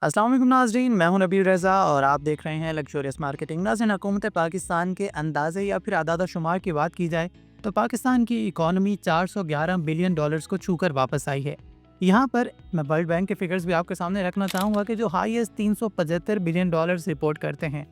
अस्सलाम वालेकुम नाज़रीन, मैं हूं नबी रज़ा और आप देख रहे हैं लग्जरियस मार्केटिंग। नाज़रीन, हुकूमत पाकिस्तान के अंदाज़े या फिर आदादा शुमार की बात की जाए तो पाकिस्तान की इकॉनमी 411 बिलियन डॉलर्स को छूकर वापस आई है। यहाँ पर मैं वर्ल्ड बैंक के फिगर्स भी आपके सामने रखना चाहूँगा कि जो हाईएस्ट 375 बिलियन डॉलर्स रिपोर्ट करते हैं।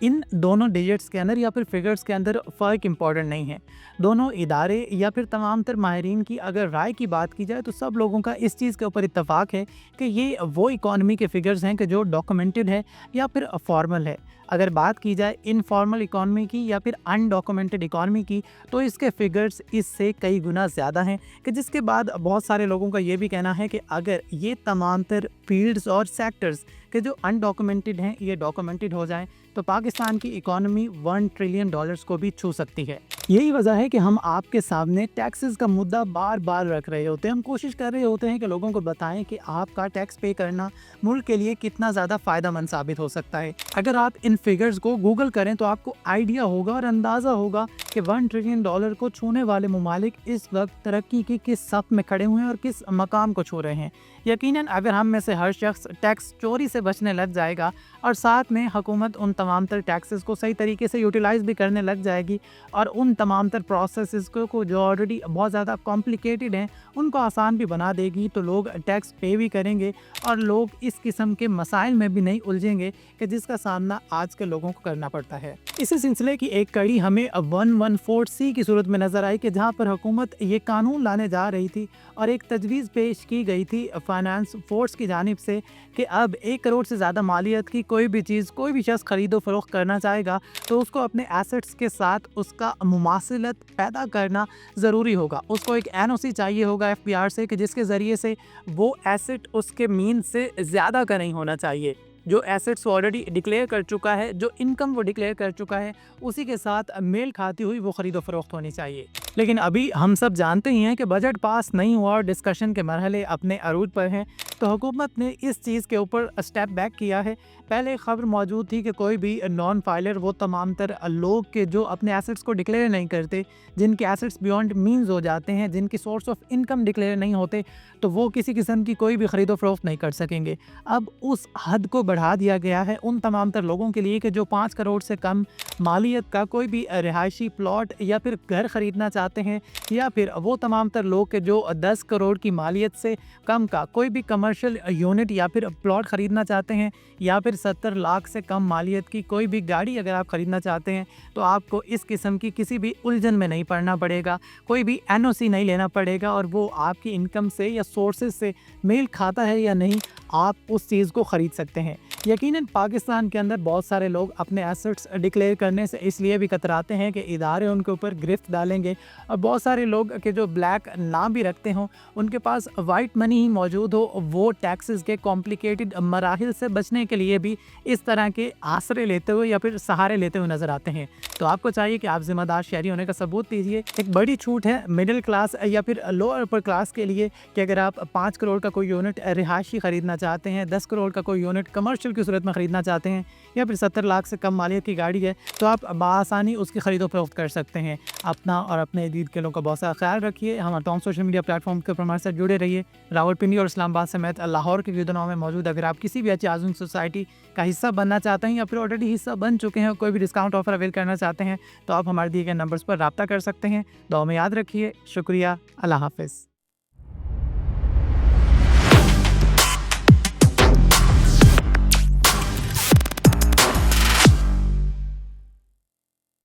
इन दोनों डिजिट्स के अंदर या फिर फिगर्स के अंदर फ़र्क इम्पॉर्टेंट नहीं है। दोनों इदारे या फिर तमाम तर माहिरीन की अगर राय की बात की जाए तो सब लोगों का इस चीज़ के ऊपर इत्तेफाक है कि ये वो इकॉनमी के फिगर्स हैं कि जो डॉक्यूमेंटेड है या फिर फॉर्मल है। अगर बात की जाए इनफॉर्मल इकॉनमी की या फिर अनडॉक्यूमेंटेड इकॉनमी की तो इसके फिगर्स इससे कई गुना ज़्यादा हैं, कि जिसके बाद बहुत सारे लोगों का ये भी कहना है कि अगर ये तमाम तर फील्ड्स और सेक्टर्स के जो अनडॉक्यूमेंटेड हैं ये डॉक्यूमेंटेड हो जाएं तो पाकिस्तान की इकॉनमी 1 ट्रिलियन डॉलर्स को भी छू सकती है। यही वजह है कि हम आपके सामने टैक्सेस का मुद्दा बार बार रख रहे होते हैं। हम कोशिश कर रहे होते हैं कि लोगों को बताएं कि आपका टैक्स पे करना मुल्क के लिए कितना ज़्यादा फ़ायदेमंद साबित हो सकता है। अगर आप इन फिगर्स को गूगल करें तो आपको आइडिया होगा और अंदाज़ा होगा कि 1 ट्रिलियन डॉलर को छूने वाले ममालिक इस वक्त तरक्की की किस सफ़ में खड़े हुए हैं और किस मकाम को छू रहे हैं। यकीनन अगर हम में से हर शख्स टैक्स चोरी से बचने लग जाएगा और साथ में हुकूमत उन तमाम तर टैक्सेस को सही तरीके से यूटिलाइज़ भी करने लग जाएगी और उन तमाम तर प्रोसेस को जो ऑलरेडी बहुत ज़्यादा कॉम्प्लिकेटेड हैं उनको आसान भी बना देगी, तो लोग टैक्स पे भी करेंगे और लोग इस किस्म के मसाइल में भी नहीं उलझेंगे कि जिसका सामना आज के लोगों को करना पड़ता है। इसी सिलसिले की एक कड़ी हमें 114C की सूरत में नज़र आई कि जहाँ पर हुकूमत ये कानून लाने जा रही थी और एक तजवीज़ पेश की गई थी फाइनेंस फोर्स की जानिब से कि अब 1 करोड़ से ज़्यादा मालियत की कोई भी चीज़ कोई भी शख्स खरीदो फरोख्त करना चाहेगा तो उसको अपने एसेट्स के साथ उसका मुमासिलत पैदा करना ज़रूरी होगा। उसको एक NOC चाहिए होगा FBR से कि जिसके ज़रिए से वो एसेट उसके मीन से ज़्यादा का नहीं होना चाहिए। जो एसेट्स वो ऑलरेडी डिक्लेयर कर चुका है, जो इनकम वो डिक्लेयर कर चुका है, उसी के साथ मेल खाती हुई वो ख़रीदो फरोख्त होनी चाहिए। लेकिन अभी हम सब जानते ही हैं कि बजट पास नहीं हुआ और डिस्कशन के मरहले अपने अरूज पर हैं, तो हुकूमत ने इस चीज़ के ऊपर स्टेप बैक किया है। पहले खबर मौजूद थी कि कोई भी नॉन फाइलर वो तमाम तर लोग के जो अपने एसेट्स को डिक्लेयर नहीं करते, जिनके एसेट्स बियॉन्ड मीन्स हो जाते हैं, जिनकी सोर्स ऑफ इनकम डिक्लेयर नहीं होते, तो वो किसी किस्म की कोई भी ख़रीदो फरोख्त नहीं कर सकेंगे। अब उस हद को बढ़ा दिया गया है उन तमाम तर लोगों के लिए कि जो 5 करोड़ से कम मालियत का कोई भी रिहायशी प्लॉट या फिर घर ख़रीदना चाहते हैं, या फिर वो तमाम तर लोग के जो 10 करोड़ की मालियत से कम का कोई भी कमर्शियल यूनिट या फिर प्लॉट ख़रीदना चाहते हैं, या फिर 70 लाख से कम मालियत की कोई भी गाड़ी अगर आप ख़रीदना चाहते हैं तो आपको इस किस्म की किसी भी उलझन में नहीं पड़ना पड़ेगा, कोई भी NOC नहीं लेना पड़ेगा और वो आपकी इनकम से या सोर्सेज से मेल खाता है या नहीं, आप उस चीज़ को ख़रीद सकते हैं। यकीनन पाकिस्तान के अंदर बहुत सारे लोग अपने एसेट्स डिक्लेयर करने से इसलिए भी कतराते हैं कि इदारे उनके ऊपर गिरफ्त डालेंगे, और बहुत सारे लोग के जो ब्लैक नाम भी रखते हों, उनके पास वाइट मनी ही मौजूद हो, वो टैक्सेस के कॉम्प्लिकेटेड मराहिल से बचने के लिए भी इस तरह के आसरे लेते हुए या फिर सहारे लेते हुए नज़र आते हैं। तो आपको चाहिए कि आप ज़िम्मेदार शहरी होने का सबूत दीजिए। एक बड़ी छूट है मिडिल क्लास या फिर लोअर अपर क्लास के लिए कि अगर आप 5 करोड़ का कोई यूनिट रिहायशी ख़रीदना चाहते हैं, 10 करोड़ का कोई यूनिट कमर्शियल की सूरत में ख़रीदना चाहते हैं, या फिर 70 लाख से कम मालियत की गाड़ी है, तो आप बआसानी उसकी ख़रीदो फरोख्त कर सकते हैं। अपना और अपने ईद के लोगों का बहुत सारा ख्याल रखिए। हमारे तमाम सोशल मीडिया प्लेटफॉर्म के ऊपर हमारे साथ जुड़े रहिए। रावलपिंडी और इस्लामाबाद समेत लाहौर के गिरदनों में मौजूद अगर आप किसी भी अच्छी आज़ूम सोसाइटी का हिस्सा बनना चाहते हैं या फिर ऑलरेडी हिस्सा बन चुके हैं और कोई भी डिस्काउंट ऑफर अवेल करना चाहते हैं, तो आप हमारे दिए गए नंबर्स पर रब्ता कर सकते हैं। दुआ में याद रखिए। शुक्रिया। अल्लाह हाफ़िज़।